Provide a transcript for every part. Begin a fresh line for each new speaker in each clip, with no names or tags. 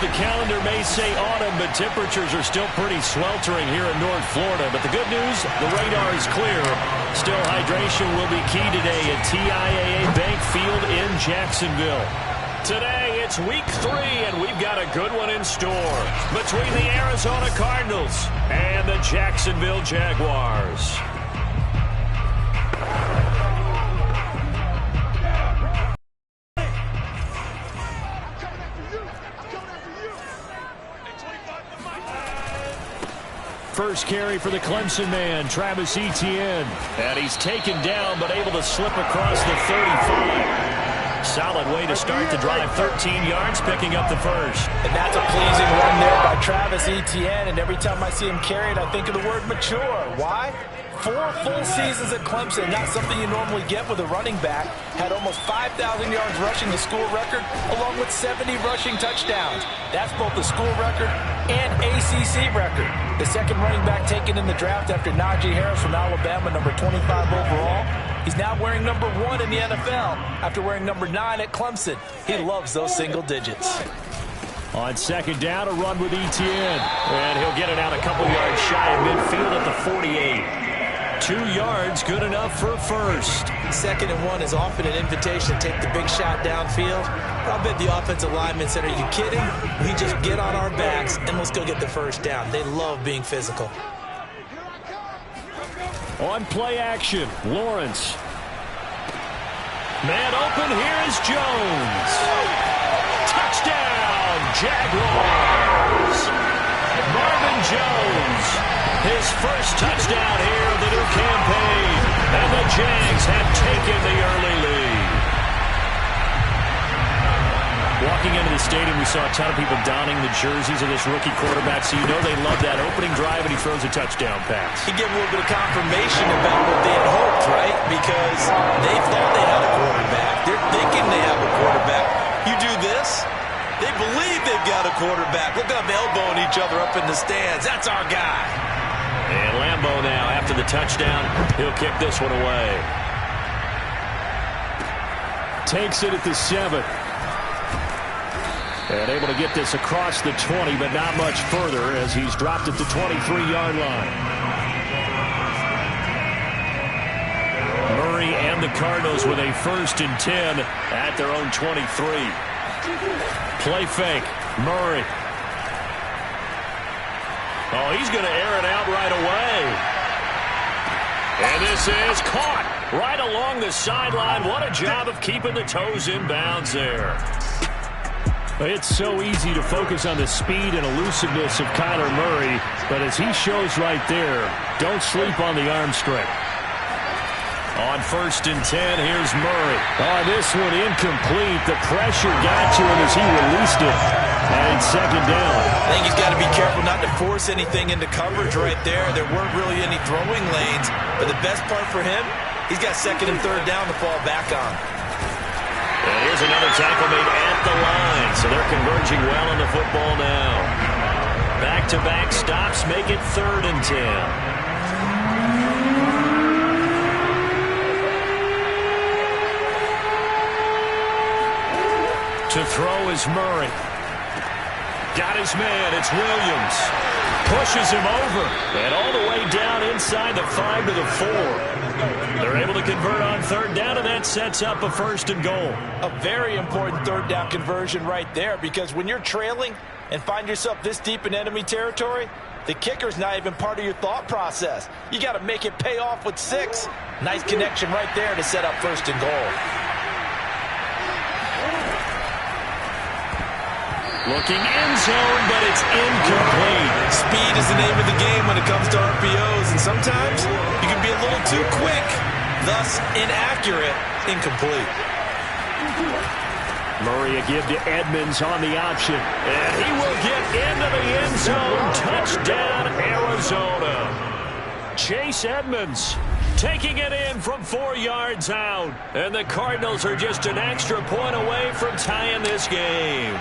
The calendar may say autumn, but temperatures are still pretty sweltering here in North Florida. But the good news, the radar is clear. Still, hydration will be key today at TIAA Bank Field in Jacksonville. Today, it's week 3, and we've got a good one in store between the Arizona Cardinals and the Jacksonville Jaguars. First carry for the Clemson man, Travis Etienne. And he's taken down, but able to slip across the 35. Solid way to start the drive, 13 yards, picking up the first.
And that's a pleasing run there by Travis Etienne. And every time I see him carry it, I think of the word mature. Why? 4 full seasons at Clemson, not something you normally get with a running back. Had almost 5,000 yards rushing, the school record, along with 70 rushing touchdowns. That's both the school record and ACC record. The second running back taken in the draft after Najee Harris from Alabama, number 25 overall. He's now wearing number 1 in the NFL after wearing number 9 at Clemson. He loves those single digits.
On second down, a run with Etienne. And he'll get it out a couple yards shy of midfield at the 48. 2 yards, good enough for a first.
2nd and 1 is often an invitation to take the big shot downfield. I'll bet the offensive lineman said, "Are you kidding? We just get on our backs and let's go get the first down." They love being physical.
On play action, Lawrence. Man open, here is Jones. Touchdown, Jaguars. Marvin Jones, his first touchdown here of the new campaign. And the Jags have taken the early lead. Walking into the stadium, we saw a ton of people donning the jerseys of this rookie quarterback, so you know they love that opening drive, and he throws a touchdown pass.
He gave a little bit of confirmation about what they had hoped, right? Because they thought they had a quarterback. They're thinking they have a quarterback. You do this, they believe they've got a quarterback. Look up, elbowing each other up in the stands. That's our guy.
And Lambeau now, after the touchdown, he'll kick this one away. Takes it at the 7. And able to get this across the 20, but not much further as he's dropped at the 23-yard line. Murray and the Cardinals with a 1st and 10 at their own 23. Play fake. Murray. Oh, he's going to air it out right away. And this is caught right along the sideline. What a job of keeping the toes in bounds there. It's so easy to focus on the speed and elusiveness of Kyler Murray, but as he shows right there, don't sleep on the arm strength. On 1st and 10, here's Murray. Oh, this one incomplete. The pressure got to him as he released it. And 2nd down.
I think he's got to be careful not to force anything into coverage right there. There weren't really any throwing lanes, but the best part for him, he's got 2nd and 3rd down to fall back on.
And here's another tackle made at the line, so they're converging well on the football now. Back-to-back stops make it 3rd and 10. To throw is Murray. Got his man, it's Williams. Pushes him over. And all the way down inside the 5 to the 4. They're able to convert on 3rd down, and that sets up a 1st and goal.
A very important 3rd down conversion right there, because when you're trailing and find yourself this deep in enemy territory, the kicker's not even part of your thought process. You got to make it pay off with 6. Nice connection right there to set up 1st and goal.
Looking end zone, but it's incomplete.
Speed is the name of the game when it comes to RPOs, and sometimes you can be a little too quick, thus inaccurate, incomplete.
Murray a give to Edmonds on the option, and he will get into the end zone. Touchdown, Arizona. Chase Edmonds taking it in from 4 yards out, and the Cardinals are just an extra point away from tying this game.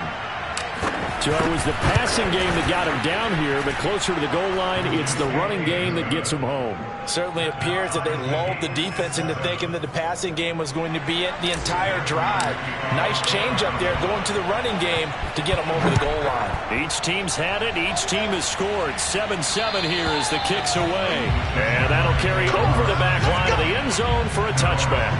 So it was the passing game that got him down here, but closer to the goal line, it's the running game that gets him home.
Certainly appears that they lulled the defense into thinking that the passing game was going to be it the entire drive. Nice change up there going to the running game to get them over the goal line.
Each team's had it. Each team has scored. 7-7 here as the kick's away. And that'll carry over the back line of the end zone for a touchback.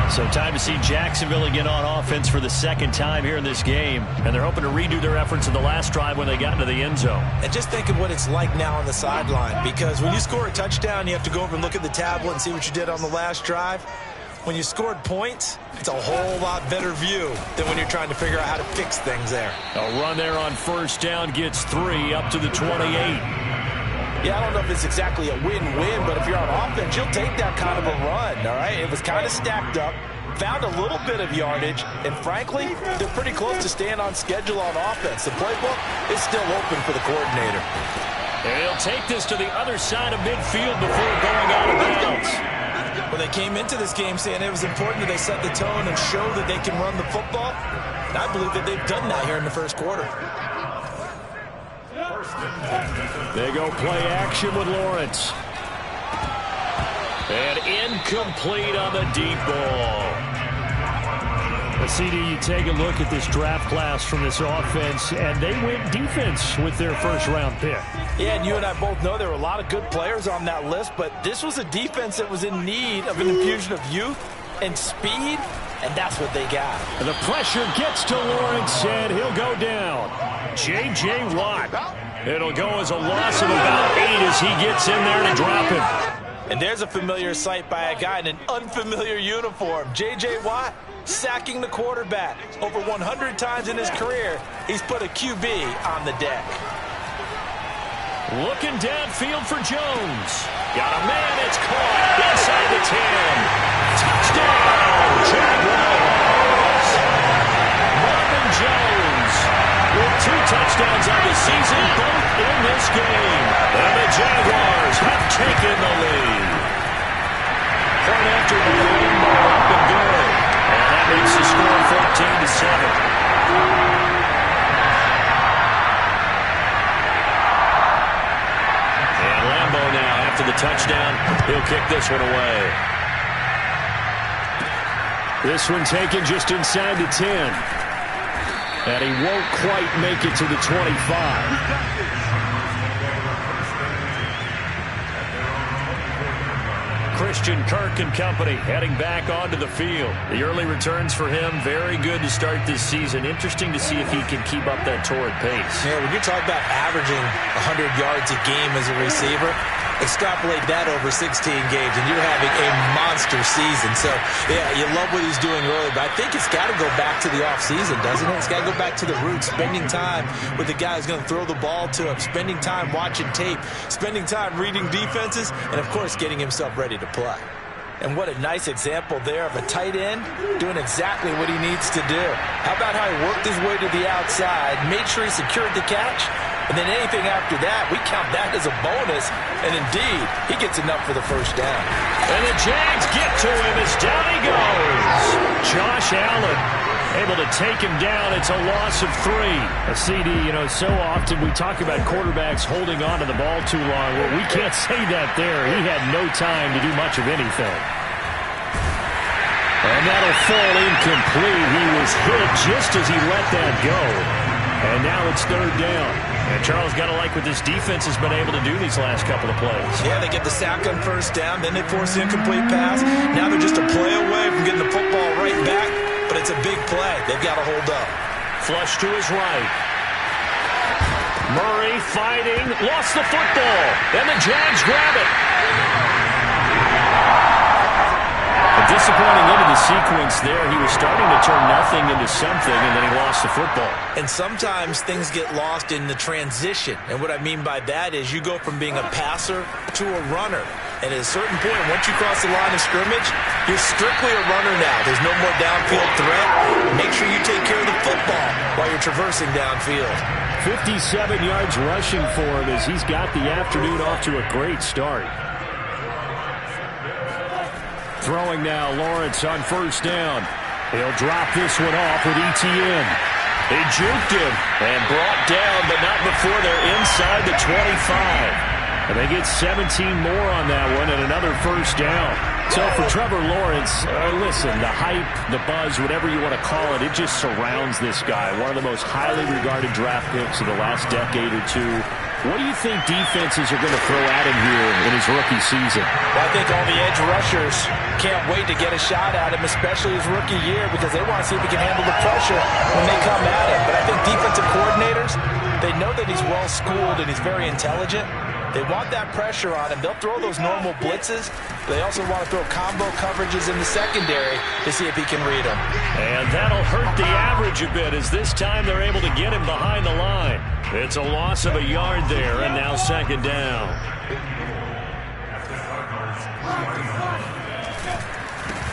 So time to see Jacksonville again on offense for the second time here in this game. And they're hoping to redo their efforts in the last drive when they got into the end zone.
And just think of what it's like now on the sideline. Because when you score a touchdown, you have to go over and look at the tablet and see what you did on the last drive. When you scored points, it's a whole lot better view than when you're trying to figure out how to fix things there.
A run there on first down gets 3 up to the 28.
Yeah, I don't know if it's exactly a win-win, but if you're on offense, you'll take that kind of a run, all right? It was kind of stacked up, found a little bit of yardage, and frankly, they're pretty close to staying on schedule on offense. The playbook is still open for the coordinator.
And he'll take this to the other side of midfield before going out of bounds.
Well, they came into this game saying it was important that they set the tone and show that they can run the football. And I believe that they've done that here in the first quarter.
They go play action with Lawrence. And incomplete on the deep ball. Well, CD, you take a look at this draft class from this offense, and they went defense with their first-round pick.
Yeah, and you and I both know there were a lot of good players on that list, but this was a defense that was in need of an infusion of youth and speed, and that's what they got.
And the pressure gets to Lawrence, and he'll go down. J.J. Watt. It'll go as a loss of about 8 as he gets in there to drop him.
And there's a familiar sight by a guy in an unfamiliar uniform. J.J. Watt sacking the quarterback. Over 100 times in his career, he's put a QB on the deck.
Looking downfield for Jones. Got a man, it's caught inside the 10. Touchdown, Jaguars. Marvin Jones with 2 touchdowns on the season, both in this game. And the Jaguars have taken the lead. Point after the Lambo up and good. And that makes the score 14-7. Now after the touchdown, he'll kick this one away. This one taken just inside the 10. And he won't quite make it to the 25. Christian Kirk and company heading back onto the field. The early returns for him, very good to start this season. Interesting to see if he can keep up that torrid pace.
Yeah, when you talk about averaging 100 yards a game as a receiver, extrapolate that over 16 games, and you're having a monster season. So, yeah, you love what he's doing early, but I think it's got to go back to the offseason, doesn't it? It's got to go back to the roots, spending time with the guy who's going to throw the ball to him, spending time watching tape, spending time reading defenses, and, of course, getting himself ready to play. And what a nice example there of a tight end doing exactly what he needs to do. How about how he worked his way to the outside, made sure he secured the catch, and then anything after that, we count that as a bonus. And indeed, he gets enough for the first down.
And the Jags get to him as down he goes. Josh Allen able to take him down. It's a loss of 3. A CD, you know, so often we talk about quarterbacks holding on to the ball too long. Well, we can't say that there. He had no time to do much of anything. And that'll fall incomplete. He was hit just as he let that go. And now it's 3rd down. And Charles, got to like what this defense has been able to do these last couple of plays.
Yeah, they get the sack on first down, then they force the incomplete pass. Now they're just a play away from getting the football right back, but it's a big play. They've got to hold up.
Flush to his right. Murray fighting, lost the football. Then the Jags grab it. A disappointing end of the sequence there. He was starting to turn nothing into something, and then he lost the football.
And sometimes things get lost in the transition. And what I mean by that is you go from being a passer to a runner. And at a certain point, once you cross the line of scrimmage, you're strictly a runner now. There's no more downfield threat. Make sure you take care of the football while you're traversing downfield.
57 yards rushing for him as he's got the afternoon off to a great start. Throwing now, Lawrence on first down. He'll drop this one off with ETN. He juked him and brought down, but not before they're inside the 25. And they get 17 more on that one and another first down. So for Trevor Lawrence, listen, the hype, the buzz, whatever you want to call it, it just surrounds this guy. One of the most highly regarded draft picks of the last decade or two. What do you think defenses are going to throw at him here in his rookie season?
Well, I think all the edge rushers can't wait to get a shot at him, especially his rookie year, because they want to see if he can handle the pressure when they come at him. But I think defensive coordinators, they know that he's well-schooled and he's very intelligent. They want that pressure on him. They'll throw those normal blitzes. They also want to throw combo coverages in the secondary to see if he can read them.
And that'll hurt the average a bit as this time they're able to get him behind the line. It's a loss of a yard there, and now second down.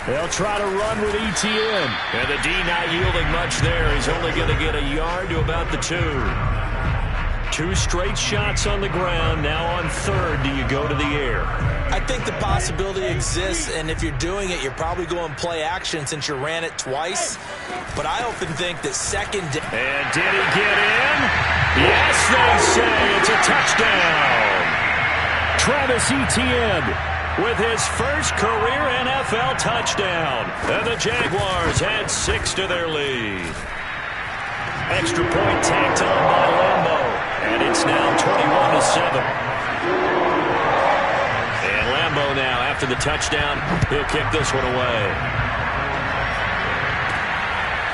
They'll try to run with ETN. And the D not yielding much there. He's only going to get a yard to about the 2. 2 straight shots on the ground. Now on third, do you go to the air?
I think the possibility exists, and if you're doing it, you're probably going play action since you ran it twice. But I often think that second...
And did he get in? Yes, they say it's a touchdown. Travis Etienne with his first career NFL touchdown. And the Jaguars add 6 to their lead. Extra point tacked on by Lambo. And it's now 21-7. And Lambo now, after the touchdown, he'll kick this one away.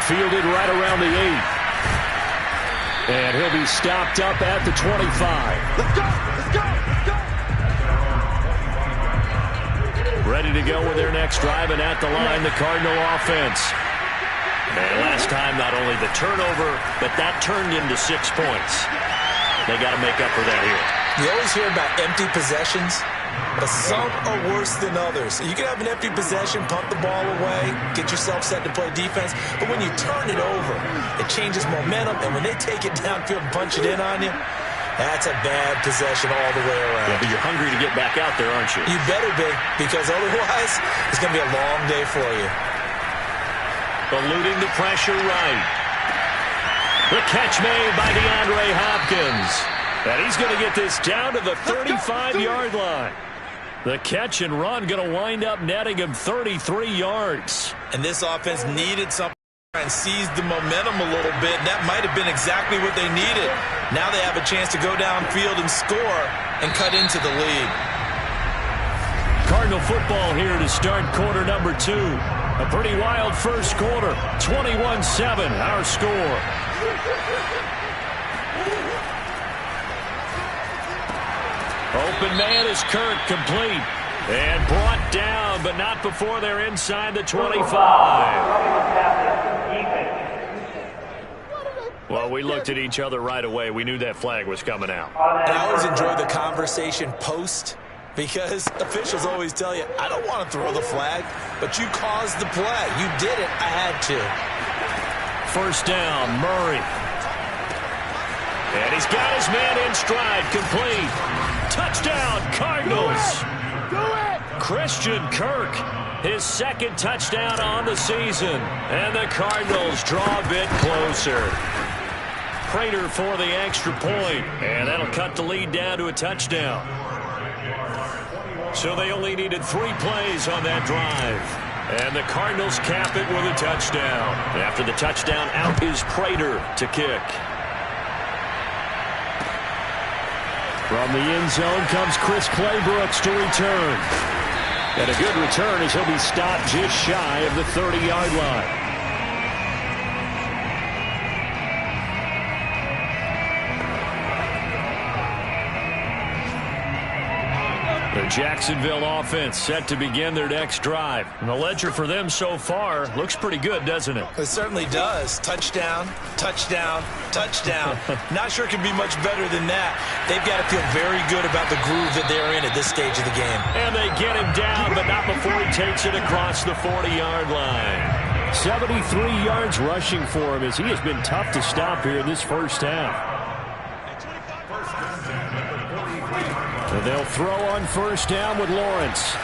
Fielded right around the 8. And he'll be stopped up at the 25.
Let's go! Let's go! Let's go!
Ready to go with their next drive, and at the line, the Cardinal offense. And last time, not only the turnover, but that turned into 6 points. They got to make up for that here.
You always hear about empty possessions, but some are worse than others. You can have an empty possession, punt the ball away, get yourself set to play defense, but when you turn it over, it changes momentum, and when they take it downfield and punch it in on you, that's a bad possession all the way around.
Yeah, but you're hungry to get back out there, aren't you?
You better be, because otherwise, it's going to be a long day for you.
Eluding the pressure right. The catch made by DeAndre Hopkins. And he's going to get this down to the 35-yard line. The catch and run going to wind up netting him 33 yards.
And this offense needed something and seized the momentum a little bit. That might have been exactly what they needed. Now they have a chance to go downfield and score and cut into the lead.
Cardinal football here to start quarter number 2. A pretty wild first quarter. 21-7, our score. Open man is Kirk, complete. And brought down, but not before they're inside the 25. Well, we looked at each other right away. We knew that flag was coming out.
And I always enjoy the conversation post, because officials always tell you, I don't want to throw the flag, but you caused the play. You did it. I had to.
First down, Murray. And he's got his man in stride, complete. Touchdown, Cardinals.
Do it!
Christian Kirk, his second touchdown on the season. And the Cardinals draw a bit closer. Prater for the extra point, and that'll cut the lead down to a touchdown. So they only needed 3 plays on that drive. And the Cardinals cap it with a touchdown. After the touchdown, out is Prater to kick. From the end zone comes Chris Claybrooks to return. And a good return as he'll be stopped just shy of the 30-yard line. The Jacksonville offense set to begin their next drive. And the ledger for them so far looks pretty good, doesn't it?
It certainly does. Touchdown, touchdown, touchdown. Not sure it can be much better than that. They've got to feel very good about the groove that they're in at this stage of the game.
And they get him down, but not before he takes it across the 40-yard line. 73 yards rushing for him as he has been tough to stop here in this first half. And they'll throw on first down with Lawrence.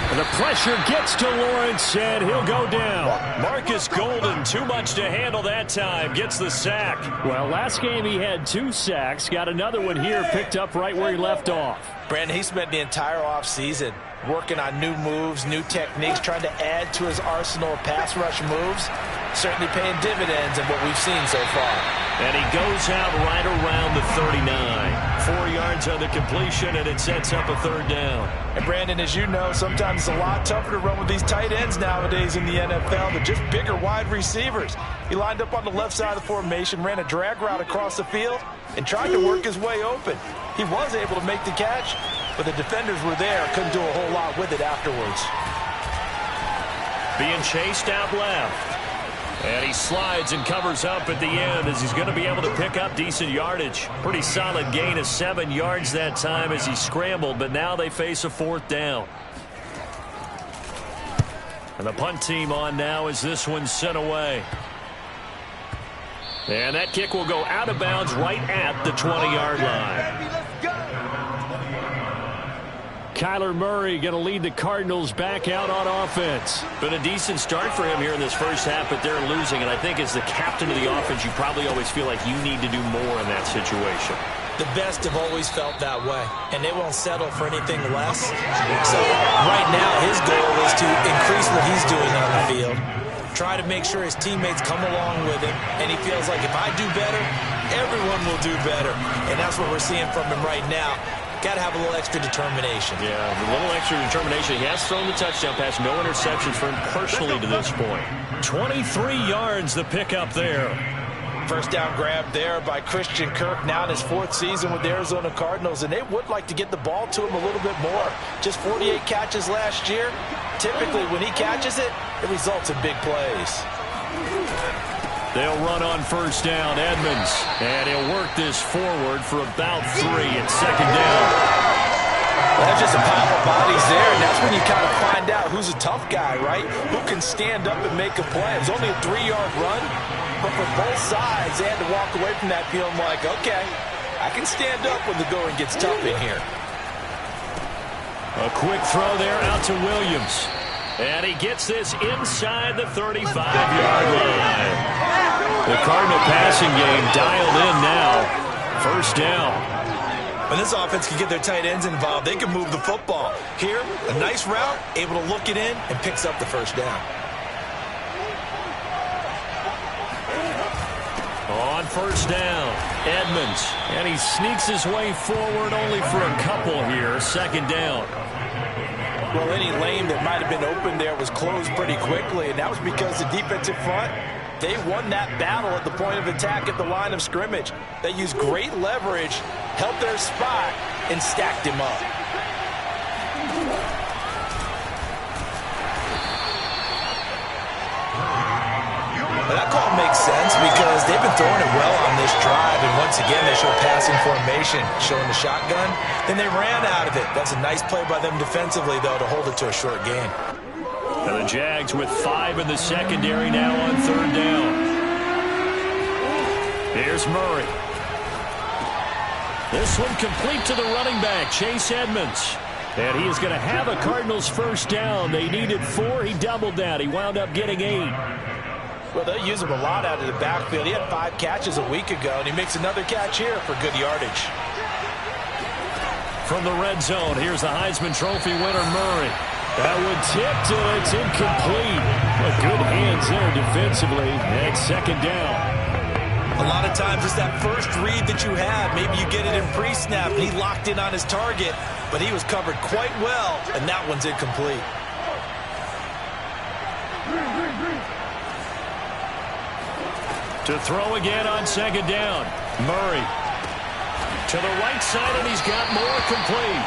And The pressure gets to Lawrence, and he'll go down. Marcus Golden, too much to handle that time, gets the sack. Well, last game he had 2 sacks. Got another one here, picked up right where he left off.
Brandon, he spent the entire offseason working on new moves, new techniques, trying to add to his arsenal of pass rush moves. Certainly paying dividends in what we've seen so far.
And he goes out right around the 39. 4 yards on the completion, and it sets up a 3rd down.
And Brandon, as you know, sometimes it's a lot tougher to run with these tight ends nowadays in the NFL than just bigger wide receivers. He lined up on the left side of the formation, ran a drag route across the field, and tried to work his way open. He was able to make the catch, but the defenders were there, couldn't do a whole lot with it afterwards.
Being chased out left. And he slides and covers up at the end as he's going to be able to pick up decent yardage. Pretty solid gain of 7 yards that time as he scrambled, but now they face a 4th down. And the punt team on now as this one's sent away. And that kick will go out of bounds right at the 20-yard line. Kyler Murray going to lead the Cardinals back out on offense. Been a decent start for him here in this first half, but they're losing. And I think as the captain of the offense, you probably always feel like you need to do more in that situation.
The best have always felt that way, and they won't settle for anything less. So right now his goal is to increase what he's doing on the field, try to make sure his teammates come along with him, and he feels like if I do better, everyone will do better. And that's what we're seeing from him right now. Got to have a little extra determination.
Yeah, a little extra determination. He has thrown the touchdown pass. No interceptions for him personally to this point. 23 yards the pickup there.
First down grab there by Christian Kirk. Now in his 4th season with the Arizona Cardinals, and they would like to get the ball to him a little bit more. Just 48 catches last year. Typically when he catches it, it results in big plays.
They'll run on first down, Edmonds. And he'll work this forward for about 3 at 2nd down.
Well, that's just a pile of bodies there, and that's when you kind of find out who's a tough guy, right? Who can stand up and make a play. It was only a 3-yard run, but for both sides, they had to walk away from that feeling like, okay, I can stand up when the going gets tough in here.
A quick throw there out to Williams. And he gets this inside the 35-yard line. The Cardinal passing game dialed in now. First down.
When this offense can get their tight ends involved, they can move the football. Here, a nice route, able to look it in, and picks up the first down.
On first down, Edmonds. And he sneaks his way forward only for a couple here. 2nd down.
Well, any lane that might have been open there was closed pretty quickly, and that was because the defensive front, they won that battle at the point of attack at the line of scrimmage. They used great leverage, held their spot, and stacked him up. Well, that call makes sense because they've been throwing it well on this drive, and once again they show passing formation, showing the shotgun. Then they ran out of it. That's a nice play by them defensively, though, to hold it to a short gain.
And the Jags with 5 in the secondary now on 3rd down. Here's Murray. This one complete to the running back, Chase Edmonds. And he is going to have a Cardinals first down. They needed 4. He doubled that. He wound up getting 8.
Well, they use him a lot out of the backfield. He had 5 catches a week ago, and he makes another catch here for good yardage.
From the red zone, here's the Heisman Trophy winner, Murray. That one tipped, and it's incomplete. But good hands there defensively. And 2nd down.
A lot of times it's that first read that you have. Maybe you get it in pre-snap, and he locked in on his target, but he was covered quite well, and that one's incomplete.
To throw again on 2nd down. Murray to the right side, and he's got more complete.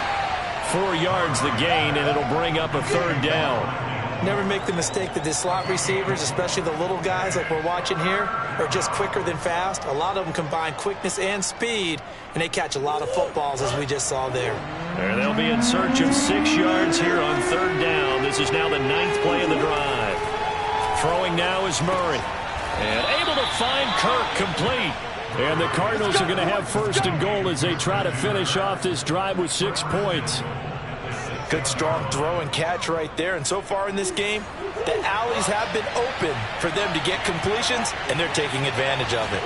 4 yards the gain, and it'll bring up a 3rd down.
Never make the mistake that the slot receivers, especially the little guys like we're watching here, are just quicker than fast. A lot of them combine quickness and speed, and they catch a lot of footballs, as we just saw there.
And they'll be in search of 6 yards here on 3rd down. This is now the 9th play of the drive. Throwing now is Murray. And able to find Kirk complete. And the Cardinals are going to have 1st and goal as they try to finish off this drive with 6 points.
Good strong throw and catch right there. And so far in this game, the alleys have been open for them to get completions, and they're taking advantage of it.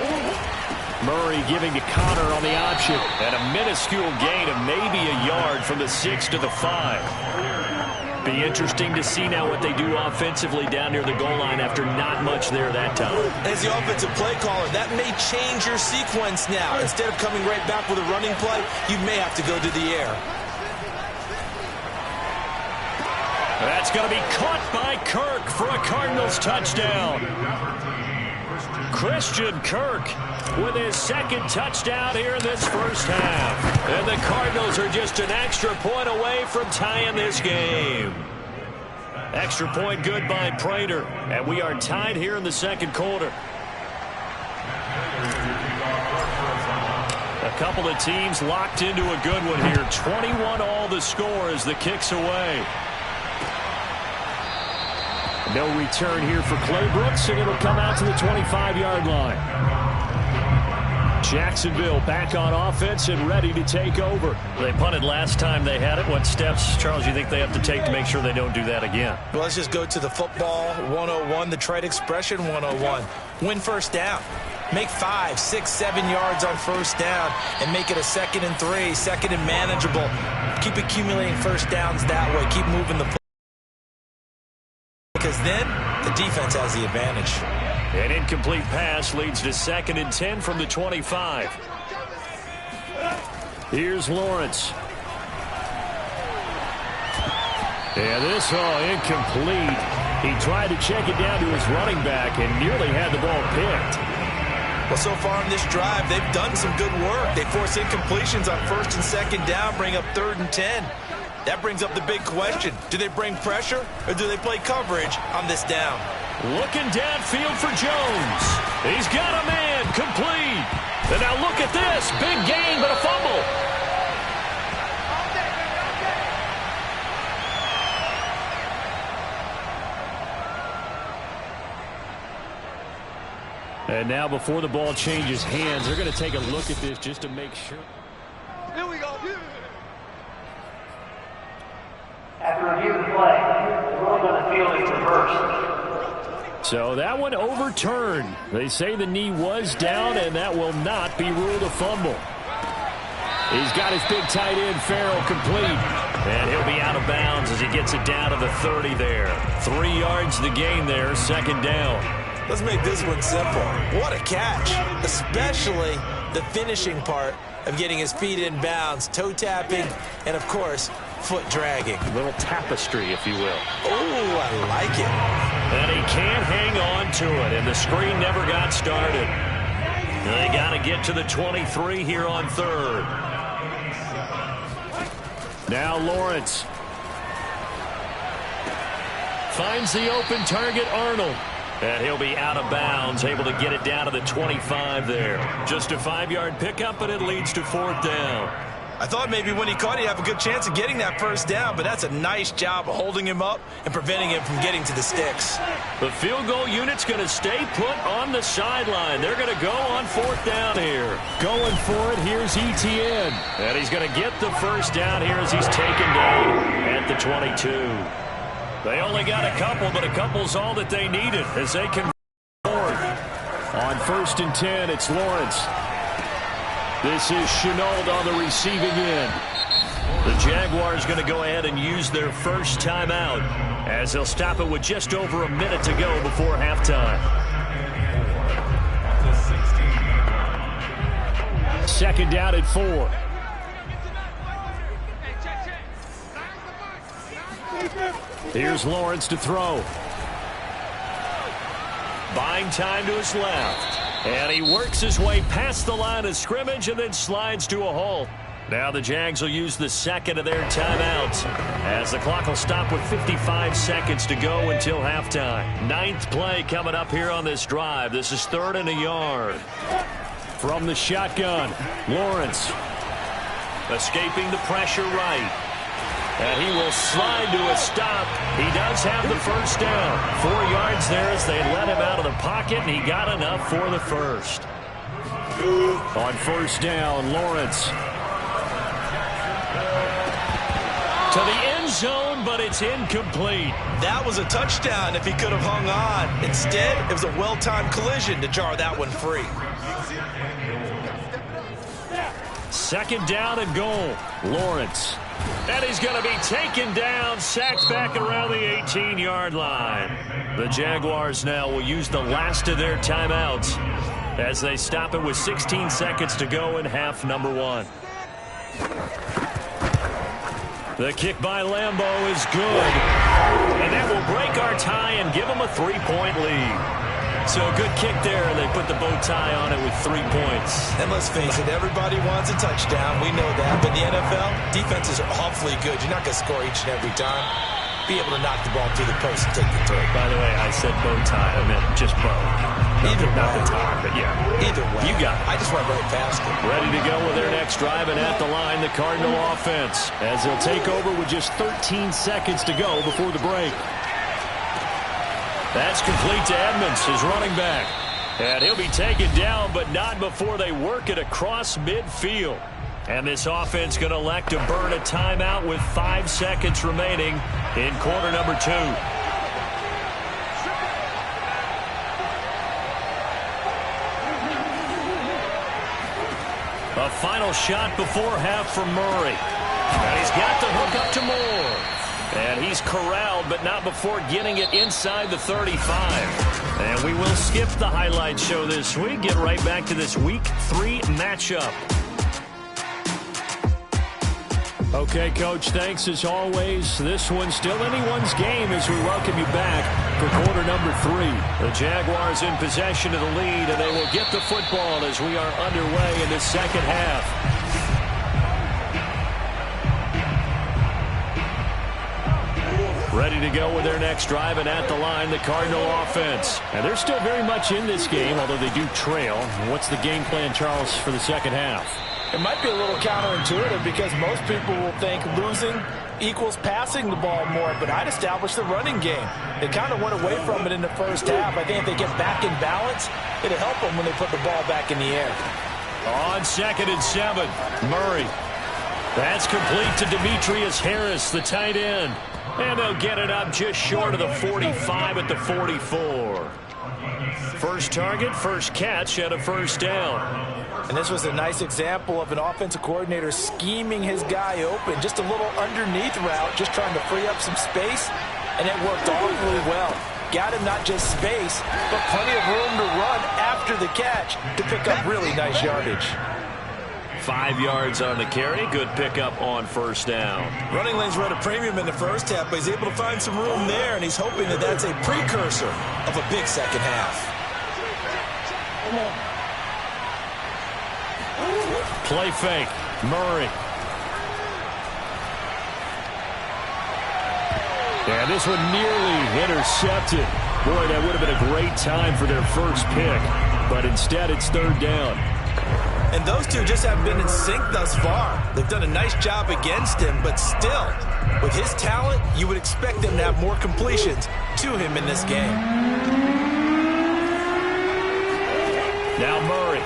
Murray giving to Connor on the option. And a minuscule gain of maybe a yard from the 6 to the 5. Be interesting to see now what they do offensively down near the goal line after not much there that time.
As the offensive play caller, that may change your sequence now. Instead of coming right back with a running play, you may have to go to the air.
That's going to be caught by Kirk for a Cardinals touchdown. Christian Kirk with his second touchdown here in this first half. And the Cardinals are just an extra point away from tying this game. Extra point good by Prater. And we are tied here in the second quarter. A couple of teams locked into a good one here. 21 all the score as the kick's away. No return here for Clay Brooks, and it'll come out to the 25-yard line. Jacksonville back on offense and ready to take over. They punted last time they had it. What steps, Charles, you think they have to take to make sure they don't do that again?
Well, let's just go to the football 101, the trade expression 101. Win first down. Make 5, 6, 7 yards on first down and make it a 2nd and 3, 2nd and manageable. Keep accumulating first downs that way. Keep moving the ball. Because then the defense has the advantage.
An incomplete pass leads to 2nd and 10 from the 25. Here's Lawrence. And this, incomplete. He tried to check it down to his running back and nearly had the ball picked.
Well, so far in this drive, they've done some good work. They force incompletions on 1st and 2nd down, bring up 3rd and 10. That brings up the big question. Do they bring pressure or do they play coverage on this down?
Looking downfield for Jones. He's got a man complete. And now look at this. Big gain, but a fumble. And now before the ball changes hands, they're going to take a look at this just to make sure.
Here we go.
After review of the play, the ruling on the field is reversed.
So that one overturned. They say the knee was down, and that will not be ruled a fumble. He's got his big tight end, Farrell, complete. And he'll be out of bounds as he gets it down to the 30 there. 3 yards the gain there, 2nd down.
Let's make this one simple. What a catch, especially the finishing part of getting his feet in bounds, toe tapping, and, of course, foot dragging.
A little tapestry, if you will.
Oh, I like it.
And he can't hang on to it, and the screen never got started. They got to get to the 23 here on 3rd. Now Lawrence finds the open target, Arnold. And he'll be out of bounds, able to get it down to the 25 there. Just a 5-yard pickup, and it leads to 4th down.
I thought maybe when he caught, he'd have a good chance of getting that first down, but that's a nice job of holding him up and preventing him from getting to the sticks.
The field goal unit's going to stay put on the sideline. They're going to go on 4th down here. Going for it, here's Etienne. And he's going to get the first down here as he's taken down at the 22. They only got a couple, but a couple's all that they needed as they can forward. On 1st and 10, it's Lawrence. This is Chenault on the receiving end. The Jaguars going to go ahead and use their first timeout as they'll stop it with just over a minute to go before halftime. 2nd down at 4. Here's Lawrence to throw. Buying time to his left. And he works his way past the line of scrimmage and then slides to a halt. Now the Jags will use the 2nd of their timeouts as the clock will stop with 55 seconds to go until halftime. 9th play coming up here on this drive. This is 3rd and a yard. From the shotgun, Lawrence escaping the pressure right. And he will slide to a stop. He does have the first down. 4 yards there as they let him out of the pocket, and he got enough for the first. On 1st down, Lawrence to the end end zone, but it's incomplete.
That was a touchdown if he could have hung on. Instead, it was a well-timed collision to jar that one free.
Second down and goal. Lawrence. And he's going to be taken down, sacked back around the 18-yard line. The Jaguars now will use the last of their timeouts as they stop it with 16 seconds to go in half number one. The kick by Lambeau is good. And that will break our tie and give them a 3-point lead. So a good kick there. They put the bow tie on it with 3 points.
And let's face it, everybody wants a touchdown. We know that. But in the NFL, defenses are awfully good. You're not going to score each and every time. Be able to knock the ball through the post and take the throw.
By the way, I said bow tie. I meant just bow. Not the tie, but yeah.
Either way.
You got it.
I just went right past it.
Ready to go with their next drive, and at the line, the Cardinal offense, as they'll take over with just 13 seconds to go before the break. That's complete to Edmonds, his running back. And he'll be taken down, but not before they work it across midfield. And this offense going to elect to burn a timeout with 5 seconds remaining in quarter number 2. A final shot before half from Murray. And he's got the hook up to Moore. And he's corralled, but not before getting it inside the 35. And we will skip the highlight show this week. Get right back to this Week 3 matchup. Okay, Coach, thanks as always. This one's still anyone's game as we welcome you back for quarter number 3. The Jaguars in possession of the lead, and they will get the football as we are underway in the second half. Ready to go with their next drive, and at the line, the Cardinal offense. And they're still very much in this game, although they do trail. What's the game plan, Charles, for the second half?
It might be a little counterintuitive because most people will think losing equals passing the ball more, but I'd establish the running game. They kind of went away from it in the first half. I think if they get back in balance, it'll help them when they put the ball back in the air.
On 2nd and 7, Murray. That's complete to Demetrius Harris, the tight end. And they'll get it up just short of the 45 at the 44. First target, first catch, and a first down.
And this was a nice example of an offensive coordinator scheming his guy open. Just a little underneath route, just trying to free up some space, and it worked awfully well. Got him not just space, but plenty of room to run after the catch to pick up really nice yardage.
5 yards on the carry. Good pickup on first down.
Running lanes were at a premium in the first half, but he's able to find some room there, and he's hoping that that's a precursor of a big second half.
Play fake. Murray. And this one nearly intercepted. Boy, that would have been a great time for their first pick, but instead it's third down.
And those two just haven't been in sync thus far. They've done a nice job against him, but still, with his talent, you would expect them to have more completions to him in this game.
Now Murray.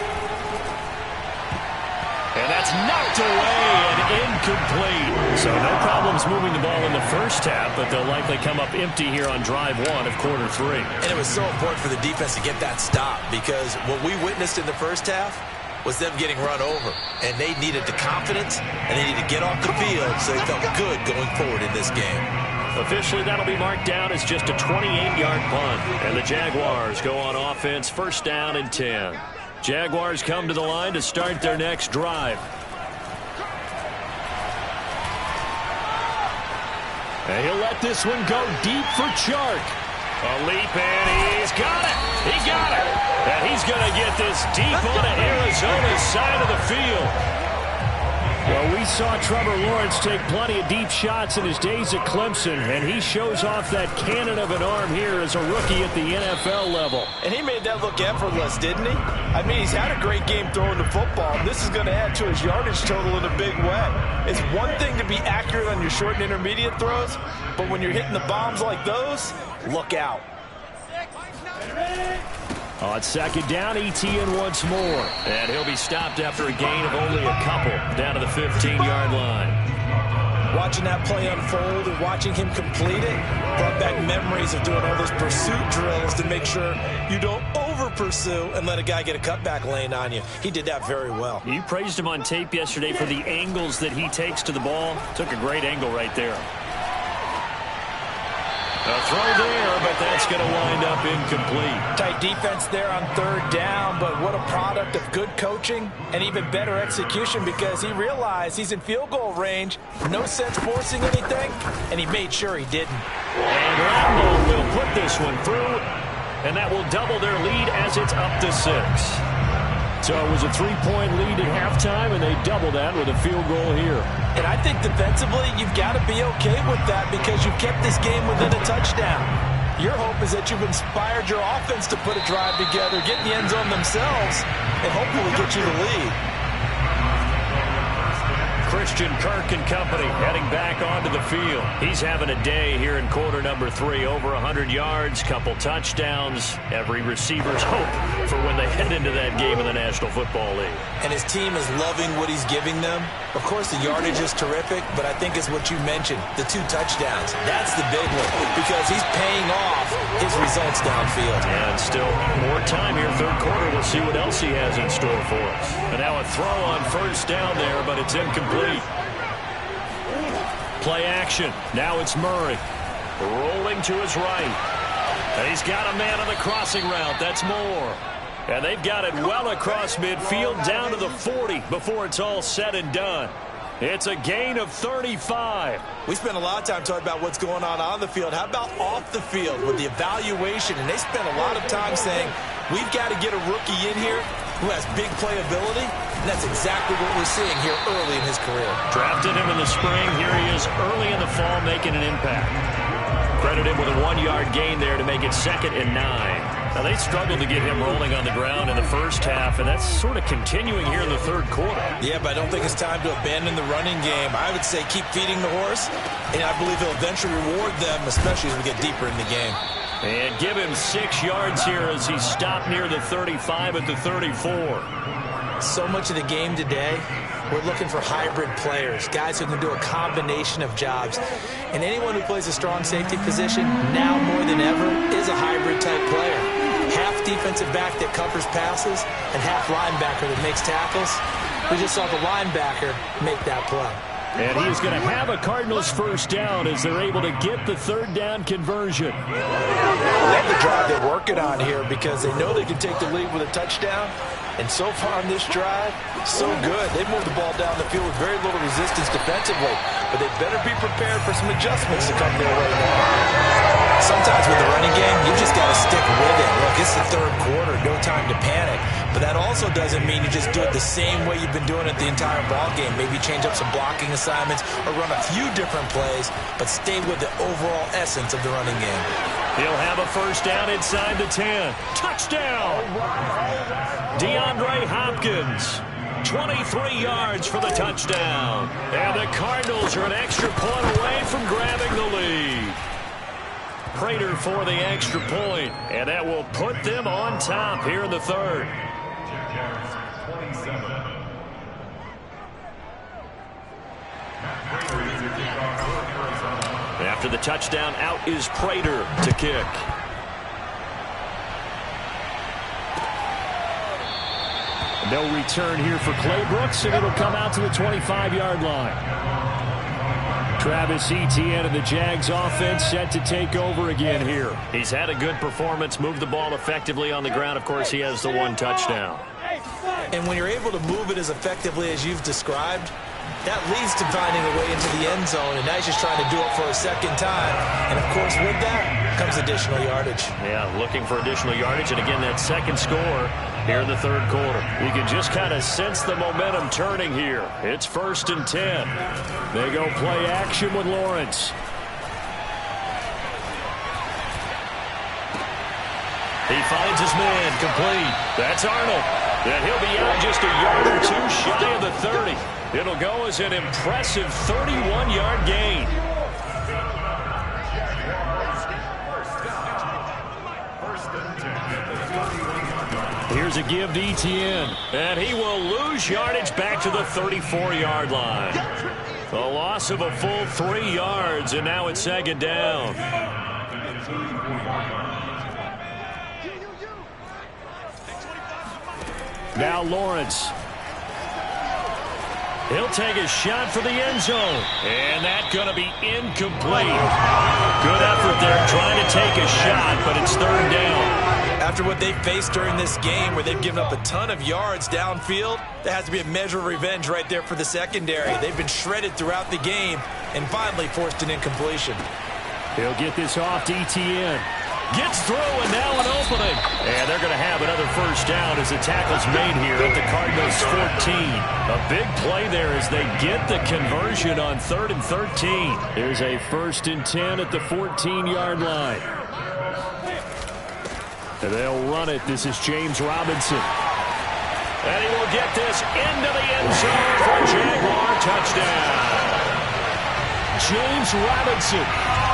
And that's knocked away and incomplete. So no problems moving the ball in the first half, but they'll likely come up empty here on drive 1 of quarter 3.
And it was so important for the defense to get that stop because what we witnessed in the first half was them getting run over. And they needed the confidence, and they needed to get off the field so they felt good going forward in this game.
Officially, that'll be marked down as just a 28-yard punt. And the Jaguars go on offense, first down and 10. Jaguars come to the line to start their next drive. And he'll let this one go deep for Chark. A leap, and he's got it. He got it. And he's going to get this deep onto Arizona's side of the field. Well, we saw Trevor Lawrence take plenty of deep shots in his days at Clemson, and he shows off that cannon of an arm here as a rookie at the NFL level.
And he made that look effortless, didn't he? I mean, he's had a great game throwing the football, and this is going to add to his yardage total in a big way. It's one thing to be accurate on your short and intermediate throws, but when you're hitting the bombs like those, look out.
On second down, Etienne once more. And he'll be stopped after a gain of only a couple down to the 15-yard line.
Watching that play unfold and watching him complete it brought back memories of doing all those pursuit drills to make sure you don't over-pursue and let a guy get a cutback lane on you. He did that very well.
You praised him on tape yesterday for the angles that he takes to the ball. Took a great angle right there. A throw there, but that's going to wind up incomplete.
Tight defense there on third down, but what a product of good coaching and even better execution, because he realized he's in field goal range. No sense forcing anything, and he made sure he didn't.
And Rambo will put this one through, and that will double their lead as it's up to 6. So it was a 3-point lead at halftime, and they double that with a field goal here.
And I think defensively, you've got to be okay with that because you've kept this game within a touchdown. Your hope is that you've inspired your offense to put a drive together, get in the end zone themselves, and hopefully get you the lead.
Christian Kirk and company heading back onto the field. He's having a day here in quarter number 3. Over 100 yards, couple touchdowns. Every receiver's hope for when they head into that game in the National Football League.
And his team is loving what he's giving them. Of course, the yardage is terrific, but I think it's what you mentioned, the 2 touchdowns. That's the big one because he's paying off his results downfield.
And still more time here, third quarter. We'll see what else he has in store for us. And now a throw on first down there, but it's incomplete. Play action. Now it's Murray. Rolling to his right. And he's got a man on the crossing route. That's Moore. And they've got it well across midfield down to the 40 before it's all said and done. It's a gain of 35.
We spent a lot of time talking about what's going on the field. How about off the field with the evaluation? And they spent a lot of time saying, we've got to get a rookie in here who has big playability. And that's exactly what we're seeing here early in his career.
Drafted him in the spring. Here he is early in the fall making an impact. Credit him with a 1-yard gain there to make it 2nd and 9. Now, they struggled to get him rolling on the ground in the first half, and that's sort of continuing here in the third quarter.
Yeah, but I don't think it's time to abandon the running game. I would say keep feeding the horse, and I believe he'll eventually reward them, especially as we get deeper in the game.
And give him 6 yards here as he stopped near the 35 at the 34.
So much of the game today, we're looking for hybrid players, guys who can do a combination of jobs. And anyone who plays a strong safety position, now more than ever, is a hybrid-type player. Half defensive back that covers passes and half linebacker that makes tackles. We just saw the linebacker make that play.
And he is going to have a Cardinals first down as they're able to get the third down conversion.
I love the drive they're working on here because they know they can take the lead with a touchdown. And so far on this drive, so good. They moved the ball down the field with very little resistance defensively. But they better be prepared for some adjustments to come their way now. Sometimes with the running game, you just got to stick with it. Look, it's the third quarter, no time to panic. But that also doesn't mean you just do it the same way you've been doing it the entire ball game. Maybe change up some blocking assignments or run a few different plays, but stay with the overall essence of the running game.
He'll have a first down inside the 10. Touchdown! DeAndre Hopkins, 23 yards for the touchdown. And the Cardinals are an extra point away from grabbing the lead. Prater for the extra point, and that will put them on top here in the third. After the touchdown, out is Prater to kick. No return here for Clay Brooks, and it'll come out to the 25-yard line. Travis Etienne and the Jags offense set to take over again here. He's had a good performance, moved the ball effectively on the ground. Of course, he has the 1 touchdown.
And when you're able to move it as effectively as you've described, that leads to finding a way into the end zone, and now he's just trying to do it for a second time. And, of course, with that comes additional yardage. Yeah, looking for additional yardage, and again, that second score here in the third quarter. You can just kind of sense the momentum turning here. It's 1st and 10. They go play action with Lawrence. He finds his man complete. That's Arnold. And he'll be out just a yard or 2 shy of the 30. It'll go as an impressive 31-yard gain. Here's a give to Etienne. And he will lose yardage back to the 34-yard line.
A loss of a full 3 yards, and now it's second down. Now Lawrence. He'll take a shot for the end zone. And that's going to be incomplete. Good effort there trying to take a shot, but it's third down.
After what they faced during this game where they've given up a ton of yards downfield, there has to be a measure of revenge right there for the secondary. They've been shredded throughout the game and finally forced an incompletion.
He'll get this off to ETN. Gets through, and now an opening. And they're going to have another first down as the tackle's made here at the Cardinals' 14. A big play there as they get the conversion on 3rd and 13. There's a 1st and 10 at the 14-yard line. And they'll run it. This is James Robinson. And he will get this into the end zone for a Jaguar touchdown. James Robinson,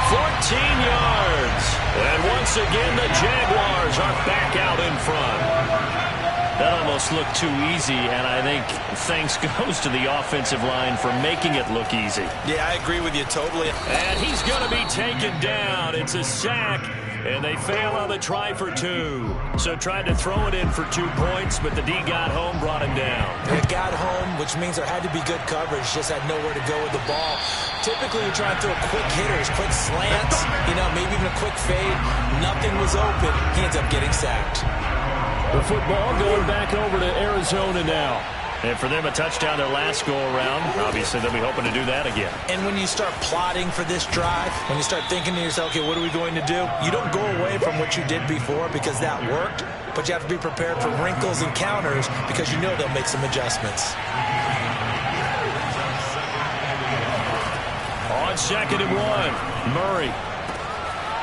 14 yards. And once again, the Jaguars are back out in front. That almost looked too easy, and I think thanks goes to the offensive line for making it look easy.
Yeah, I agree with you totally.
And he's going to be taken down. It's a sack, and they fail on the try for 2. So tried to throw it in for 2 points, but the D got home, brought him down.
It got home, which means there had to be good coverage. Just had nowhere to go with the ball. Typically, you're trying to throw quick hitters, quick slants, maybe even a quick fade. Nothing was open. He ends up getting sacked.
The football going back over to Arizona now. And for them, a touchdown their last go-around. Obviously, they'll be hoping to do that again.
And when you start plotting for this drive, when you start thinking to yourself, okay, what are we going to do? You don't go away from what you did before because that worked, but you have to be prepared for wrinkles and counters because you know they'll make some adjustments.
On 2nd and 1, Murray.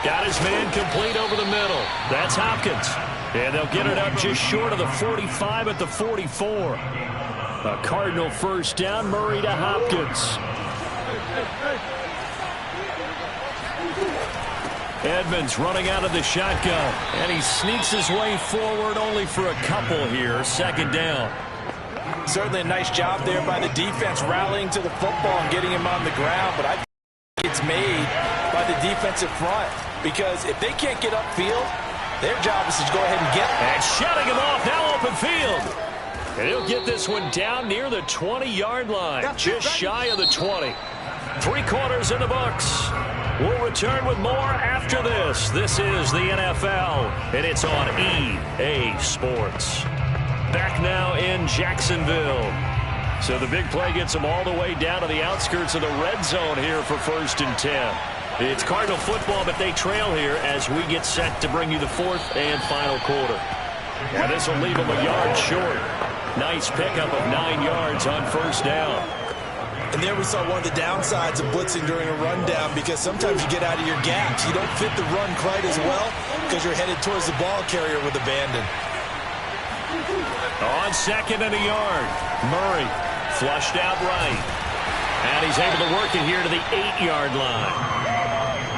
Got his man complete over the middle. That's Hopkins. And they'll get it up just short of the 45 at the 44. A Cardinal first down, Murray to Hopkins. Edmonds running out of the shotgun. And he sneaks his way forward only for a couple here. 2nd down.
Certainly a nice job there by the defense rallying to the football and getting him on the ground. But I think it's made by the defensive front. Because if they can't get upfield, their job is to go ahead and get it.
And shutting him off, now open field. And he'll get this one down near the 20-yard line, just shy of the 20. 3 quarters in the books. We'll return with more after this. This is the NFL, and it's on EA Sports. Back now in Jacksonville. So the big play gets them all the way down to the outskirts of the red zone here for 1st and 10. It's Cardinal football, but they trail here as we get set to bring you the 4th and final quarter. And this will leave them a yard short. Nice pickup of 9 yards on 1st down.
And there we saw one of the downsides of blitzing during a rundown because sometimes you get out of your gaps. You don't fit the run quite as well because you're headed towards the ball carrier with abandon.
On 2nd and a yard, Murray flushed out right. And he's able to work it here to the 8-yard line.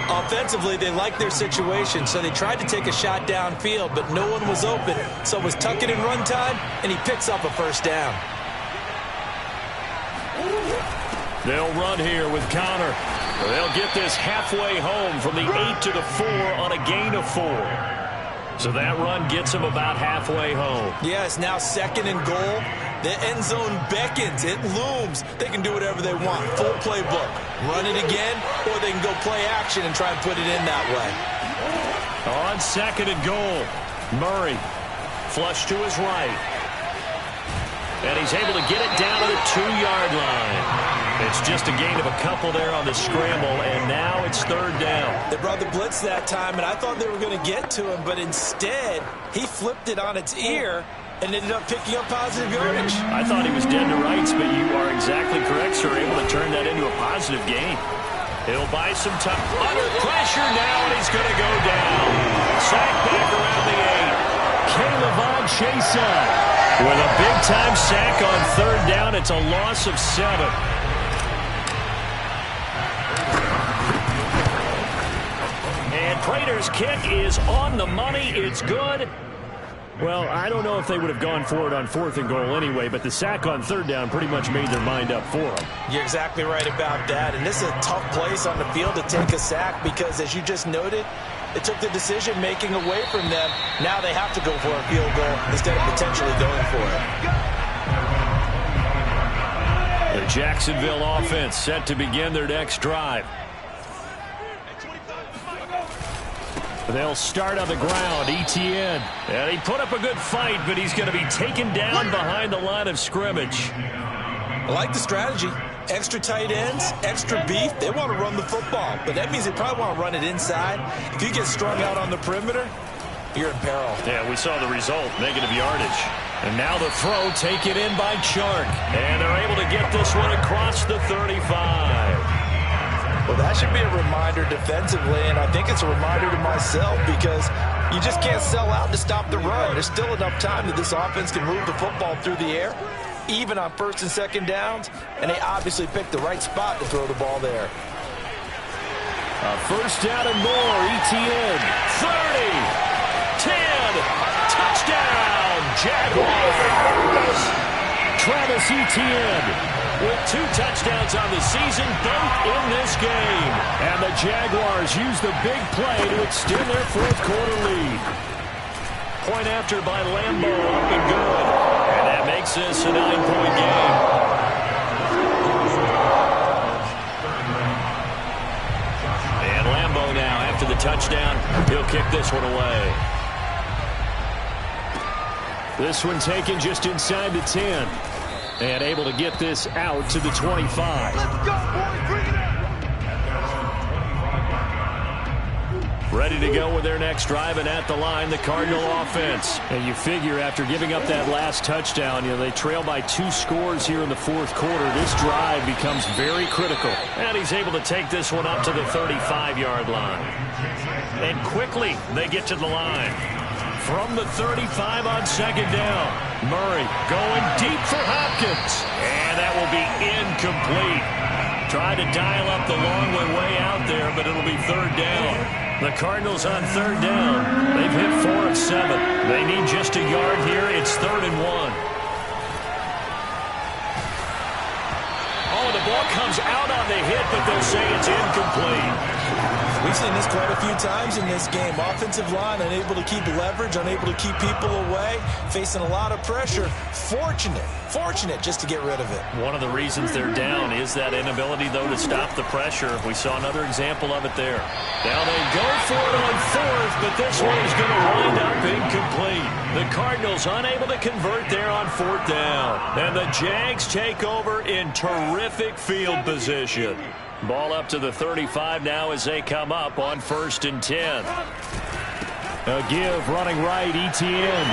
Offensively, they liked their situation, so they tried to take a shot downfield, but no one was open. So it was tuck it in run time, and he picks up a 1st down.
They'll run here with Connor. They'll get this halfway home from the 8 to the 4 on a gain of 4. So that run gets them about halfway home.
Yes, now 2nd and goal. The end zone beckons. It looms. They can do whatever they want. Full playbook. Run it again, or they can go play action and try and put it in that way.
On 2nd and goal, Murray flush to his right. And he's able to get it down to the 2-yard line. It's just a gain of a couple there on the scramble, and now it's 3rd down.
They brought the blitz that time, and I thought they were going to get to him, but instead, he flipped it on its ear and ended up picking up positive yardage.
I thought he was dead to rights, but you are exactly correct, sir. Able to turn that into a positive gain. He'll buy some time. Under pressure now, and he's going to go down. Sacked back around the 8. Caleb Chesa with a big-time sack on 3rd down. It's a loss of 7. And Prater's kick is on the money. It's good. Well, I don't know if they would have gone for it on 4th and goal anyway, but the sack on 3rd down pretty much made their mind up for them.
You're exactly right about that, and this is a tough place on the field to take a sack because, as you just noted, it took the decision-making away from them. Now they have to go for a field goal instead of potentially going for it.
The Jacksonville offense set to begin their next drive. They'll start on the ground. ETN. And he put up a good fight, but he's going to be taken down behind the line of scrimmage.
I like the strategy. Extra tight ends, extra beef. They want to run the football, but that means they probably want to run it inside. If you get strung out on the perimeter, you're in peril.
Yeah, we saw the result, negative yardage. And now the throw taken in by Chark. And they're able to get this one across the 35.
Well, that should be a reminder defensively, and I think it's a reminder to myself because you just can't sell out to stop the run. There's still enough time that this offense can move the football through the air, even on 1st and 2nd downs, and they obviously picked the right spot to throw the ball there.
First down and more. ETN. 30. 10. Touchdown. Jaguars. Travis Etienne with 2 touchdowns on the season, both in this game. And the Jaguars use the big play to extend their 4th quarter lead. Point after by Lambo, up and good. And that makes this a 9-point game. And Lambo now, after the touchdown, he'll kick this one away. This one taken just inside the 10. And able to get this out to the 25.
Let's go, boys. Bring it out.
Ready to go with their next drive, and at the line, the Cardinal offense. And you figure after giving up that last touchdown, they trail by 2 scores here in the 4th quarter. This drive becomes very critical. And he's able to take this one up to the 35-yard line. And quickly, they get to the line. From the 35 on 2nd down. Murray going deep for Hopkins. And that will be incomplete. Tried to dial up the long one way out there, but it'll be 3rd down. The Cardinals on 3rd down. They've hit 4 of 7. They need just a yard here. It's 3rd and 1. Oh, the ball comes out on the hit, but they'll say it's incomplete.
We've seen this quite a few times in this game. Offensive line unable to keep leverage, unable to keep people away, facing a lot of pressure. Fortunate just to get rid of it.
One of the reasons they're down is that inability, though, to stop the pressure. We saw another example of it there. Now they go for it on 4th, but this one is going to wind up incomplete. The Cardinals unable to convert there on 4th down. And the Jags take over in terrific field position. Ball up to the 35 now as they come up on 1st and 10. A give running right, ETN.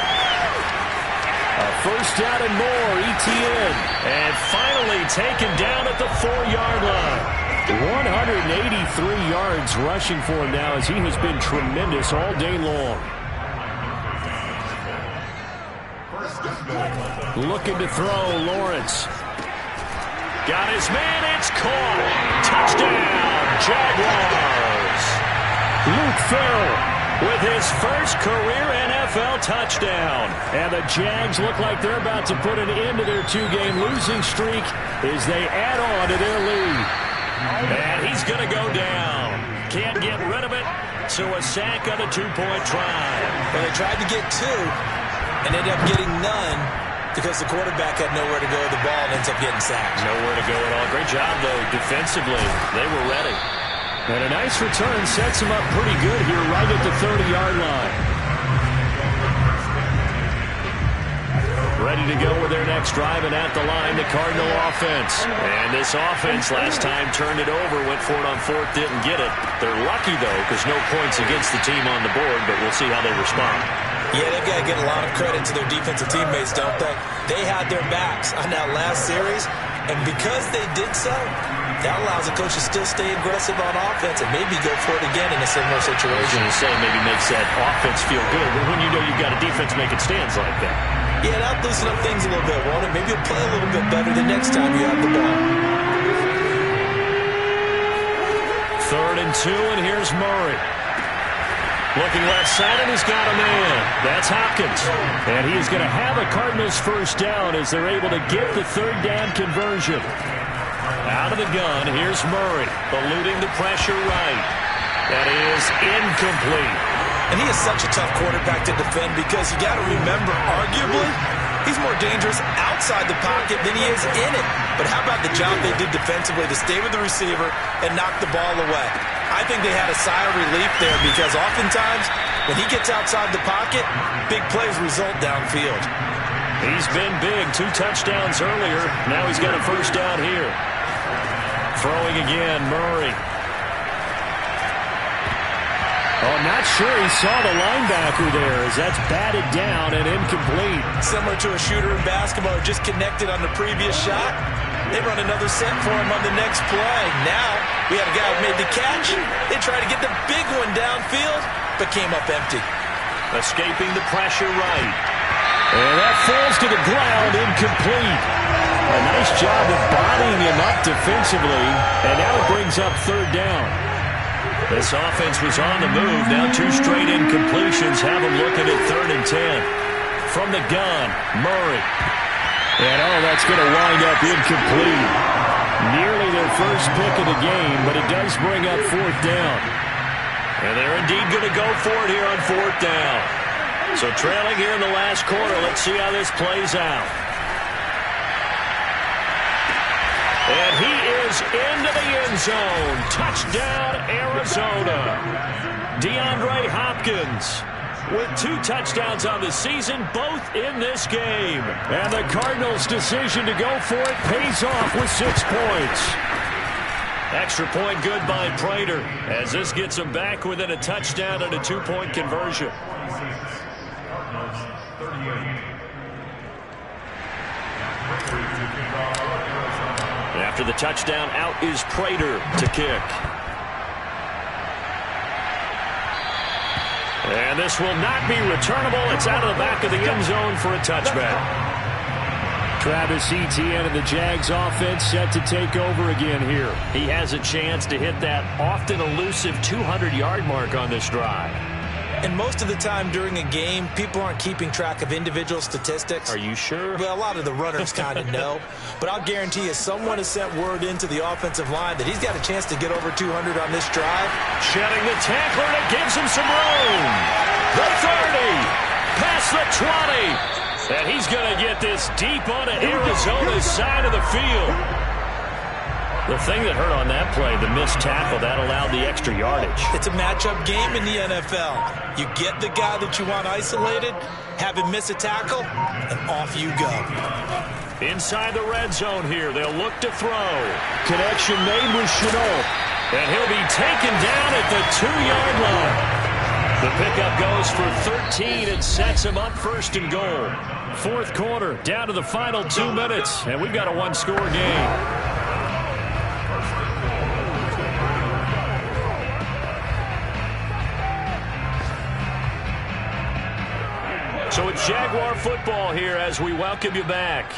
A first down and more, ETN. And finally taken down at the 4-yard line. 183 yards rushing for him now as he has been tremendous all day long. Looking to throw, Lawrence. Got his man, it's caught. Touchdown, Jaguars. Luke Farrell with his first career NFL touchdown. And the Jags look like they're about to put an end to their 2-game losing streak as they add on to their lead. And he's going to go down. Can't get rid of it, so a sack on a 2-point try.
Well, they tried to get 2 and ended up getting none, because the quarterback had nowhere to go with the ball and ends up getting sacked.
Nowhere to go at all. Great job, though, defensively. They were ready. And a nice return sets him up pretty good here right at the 30-yard line. Ready to go with their next drive, and at the line, the Cardinal offense. And this offense last time turned it over, went for it on 4th, didn't get it. They're lucky, though, because no points against the team on the board, but we'll see how they respond.
Yeah, they've got to get a lot of credit to their defensive teammates, don't they? They had their backs on that last series, and because they did so, that allows the coach to still stay aggressive on offense and maybe go for it again in a similar situation.
I was going to say, maybe makes that offense feel good, but when you know you've got a defense making stands like that.
Yeah, that'll loosen up things a little bit, won't it? Maybe you'll play a little bit better the next time you have the ball.
3rd and 2, and here's Murray. Looking left side, and he's got a man. That's Hopkins. And he is going to have a Cardinals first down as they're able to get the third down conversion. Out of the gun, here's Murray, eluding the pressure right. That is incomplete.
And he is such a tough quarterback to defend because you got to remember, arguably, he's more dangerous outside the pocket than he is in it. But how about the job they did defensively to stay with the receiver and knock the ball away? I think they had a sigh of relief there because oftentimes when he gets outside the pocket, big plays result downfield.
He's been big. 2 touchdowns earlier. Now he's got a first down here. Throwing again, Murray. Oh, not sure he saw the linebacker there as that's batted down and incomplete.
Similar to a shooter in basketball who just connected on the previous shot. They run another set for him on the next play. Now we had a guy who made the catch. They tried to get the big one downfield, but came up empty.
Escaping the pressure right. And that falls to the ground, incomplete. A nice job of bodying him up defensively, and now it brings up third down. This offense was on the move. Now 2 straight incompletions have them looking at 3rd and 10. From the gun, Murray. And, oh, that's going to wind up incomplete. Nearly their first pick of the game, but it does bring up 4th down. And they're indeed going to go for it here on 4th down. So trailing here in the last quarter, let's see how this plays out. And he is into the end zone. Touchdown, Arizona. DeAndre Hopkins with 2 touchdowns on the season, both in this game. And the Cardinals' decision to go for it pays off with 6 points. Extra point good by Prater as this gets him back within a touchdown and a 2-point conversion. After the touchdown, out is Prater to kick. And this will not be returnable. It's out of the back of the end zone for a touchback. Travis Etienne and the Jags offense set to take over again here. He has a chance to hit that often elusive 200-yard mark on this drive.
And most of the time during a game, people aren't keeping track of individual statistics.
Are you sure?
Well, a lot of the runners kind of know. But I'll guarantee you someone has sent word into the offensive line that he's got a chance to get over 200 on this drive.
Shedding the tackler, and it gives him some room. The 30, past the 20. And he's going to get this deep onto Arizona's side of the field. The thing that hurt on that play, the missed tackle, that allowed the extra yardage.
It's a matchup game in the NFL. You get the guy that you want isolated, have him miss a tackle, and off you go.
Inside the red zone here, they'll look to throw. Connection made with Chenault. And he'll be taken down at the 2-yard line. The pickup goes for 13 and sets him up 1st and goal. 4th quarter, down to the final 2 minutes, and we've got a 1-score game. So it's Jaguar football here as we welcome you back.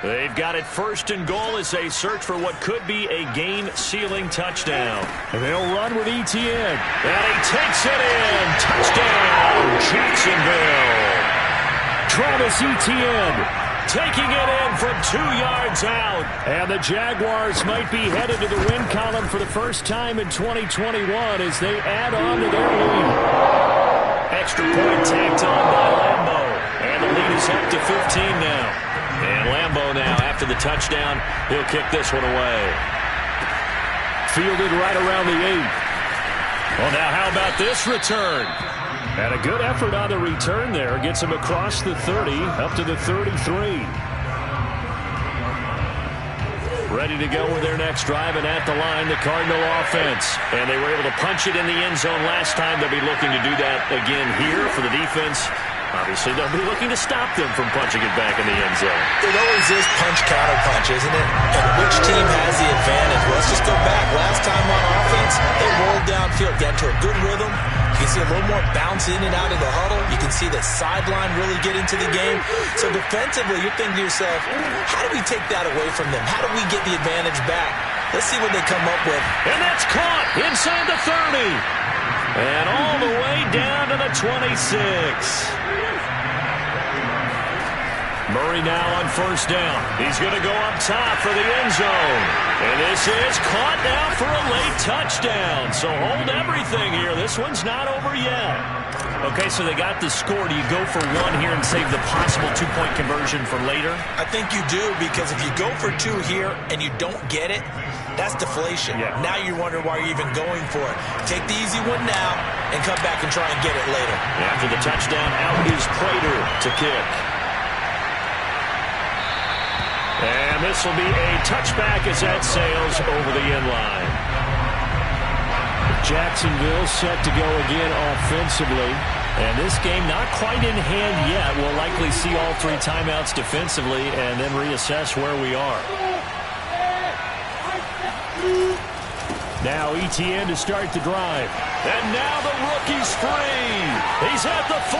They've got it 1st and goal as they search for what could be a game-sealing touchdown. And they'll run with Etienne. And he takes it in. Touchdown, Jacksonville. Travis Etienne taking it in from 2 yards out. And the Jaguars might be headed to the win column for the first time in 2021 as they add on to their lead. Extra point tacked on by Lambeau. And the lead is up to 15 now. And Lambeau now, after the touchdown, he'll kick this one away. Fielded right around the 8. Well, now how about this return? And a good effort on the return there. Gets him across the 30, up to the 33. Ready to go with their next drive, and at the line, the Cardinal offense. And they were able to punch it in the end zone last time. They'll be looking to do that again here for the defense. Obviously, they'll be looking to stop them from punching it back in the end zone.
It always is punch-counter-punch, isn't it? And which team has the advantage? Well, let's just go back. Last time on offense, they rolled downfield, got into a good rhythm. You can see a little more bounce in and out of the huddle. You can see the sideline really get into the game. So defensively, you're thinking to yourself, how do we take that away from them? How do we get the advantage back? Let's see what they come up with.
And that's caught inside the 30. And all the way down to the 26. Murray now on first down. He's going to go up top for the end zone. And this is caught now for a late touchdown. So hold everything here. This one's not over yet. Okay, so they got the score. Do you go for one here and save the possible two-point conversion for later?
I think you do, because if you go for two here and you don't get it, that's deflation.
Yeah.
Now you wonder why you're even going for it. Take the easy one now and come back and try and get it later.
After the touchdown, out is Prater to kick. And this will be a touchback as that sails over the end line. Jacksonville set to go again offensively. And this game not quite in hand yet. We'll likely see all three timeouts defensively and then reassess where we are. Now ETN to start the drive. And now the rookie's free. He's at the 40,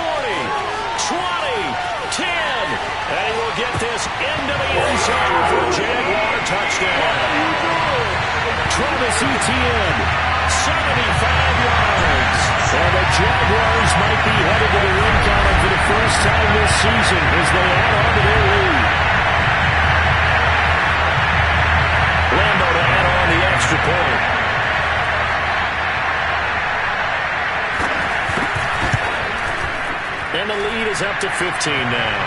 20, 10. And he will get this into the end zone for a Jaguar touchdown. Travis Etienne, 75 yards. And the Jaguars might be headed to the win column for the first time this season as they add on to their lead. Lambo to add on the extra point. And the lead is up to 15 now.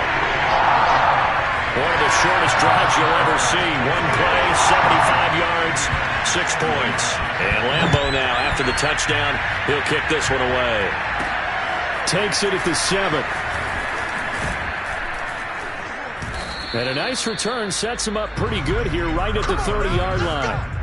One of the shortest drives you'll ever see. One play, 75 yards, 6 points. And Lambo now, after the touchdown, he'll kick this one away. Takes it at the 7. And a nice return sets him up pretty good here right at the 30-yard line.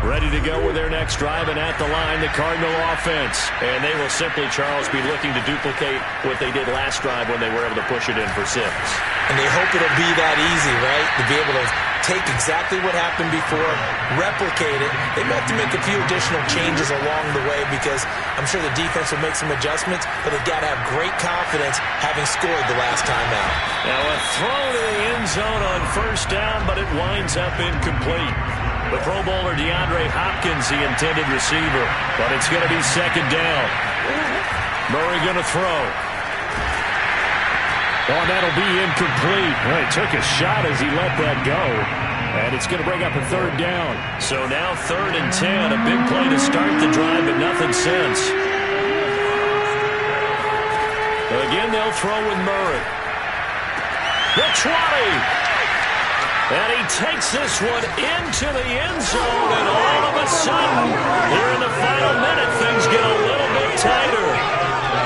Ready to go with their next drive, and at the line, the Cardinal offense. And they will simply, Charles, be looking to duplicate what they did last drive when they were able to push it in for 6.
And they hope it'll be that easy, right? To be able to take exactly what happened before, replicate it. They may have to make a few additional changes along the way because I'm sure the defense will make some adjustments, but they've got to have great confidence having scored the last time out.
Now a throw to the end zone on first down, but it winds up incomplete. The Pro Bowler DeAndre Hopkins, the intended receiver, but it's going to be second down. Murray going to throw. Oh, that'll be incomplete. Well, he took a shot as he let that go. And it's going to bring up a third down. So now 3rd and 10. A big play to start the drive, but nothing since. Again, they'll throw with Murray. The 20. And he takes this one into the end zone, and all of a sudden, here in the final minute, things get a little bit tighter.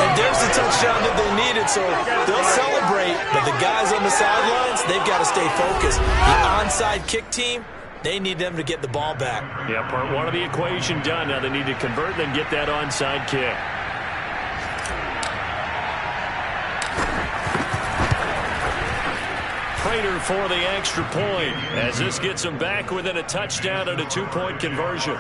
And there's the touchdown that they needed, so they'll celebrate, but the guys on the sidelines, they've got to stay focused. The onside kick team, they need them to get the ball back.
Yeah, part one of the equation done. Now they need to convert and get that onside kick. Prater for the extra point as this gets them back within a touchdown and a 2-point conversion.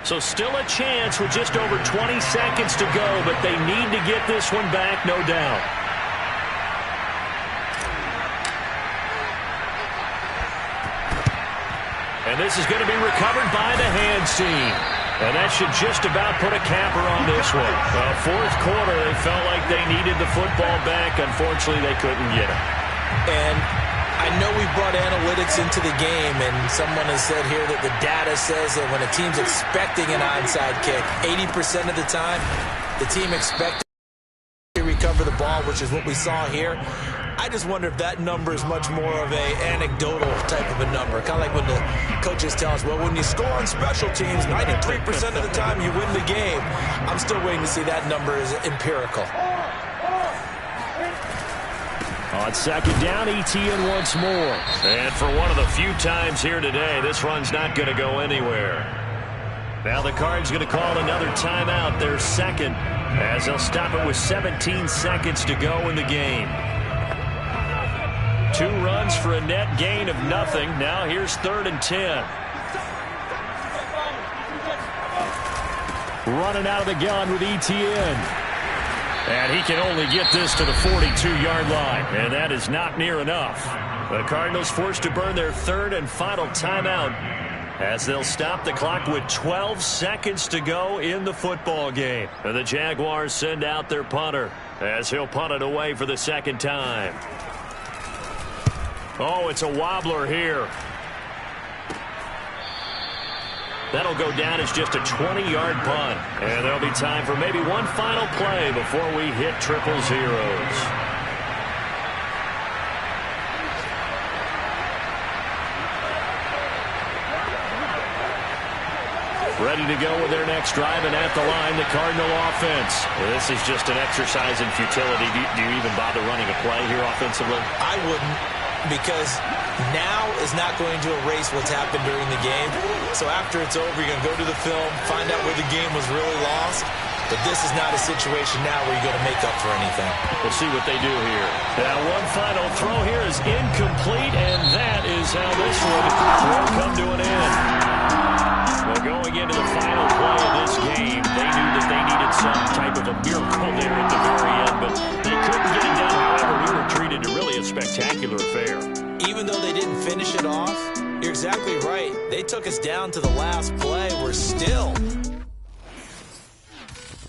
So still a chance with just over 20 seconds to go, but they need to get this one back, no doubt. And this is going to be recovered by the hands team. And that should just about put a capper on this one. Fourth quarter, they felt like they needed the football back. Unfortunately, they couldn't get it.
And I know we brought analytics into the game, and someone has said here that the data says that when a team's expecting an onside kick, 80% of the time, the team expects to recover the ball, which is what we saw here. I just wonder if that number is much more of a anecdotal type of a number. Kind of like when the coaches tell us, well, when you score on special teams, 93% of the time you win the game. I'm still waiting to see that number is empirical.
On second down, ETN once more. And for one of the few times here today, this run's not going to go anywhere. Now the Cards going to call another timeout, their second, as they'll stop it with 17 seconds to go in the game. 2 runs for a net gain of nothing. Now here's 3rd and 10. Running out of the gun with ETN. And he can only get this to the 42-yard line, and that is not near enough. The Cardinals forced to burn their third and final timeout as they'll stop the clock with 12 seconds to go in the football game. And the Jaguars send out their punter as he'll punt it away for the second time. Oh, it's a wobbler here. That'll go down as just a 20-yard punt. And there'll be time for maybe one final play before we hit triple zeros. Ready to go with their next drive, and at the line, the Cardinal offense. This is just an exercise in futility. Do you even bother running a play here offensively?
I wouldn't, because now is not going to erase what's happened during the game. So after it's over, you're going to go to the film, find out where the game was really lost. But this is not a situation now where you're going to make up for anything.
We'll see what they do here. Now, one final throw here is incomplete, and that is how this would come to an end. Well, going into the final play of this game, they knew that they needed some type of a miracle there at the very end, but they couldn't get it done. However, we were treated to really a spectacular affair.
Even though they didn't finish it off, you're exactly right. They took us down to the last play. We're still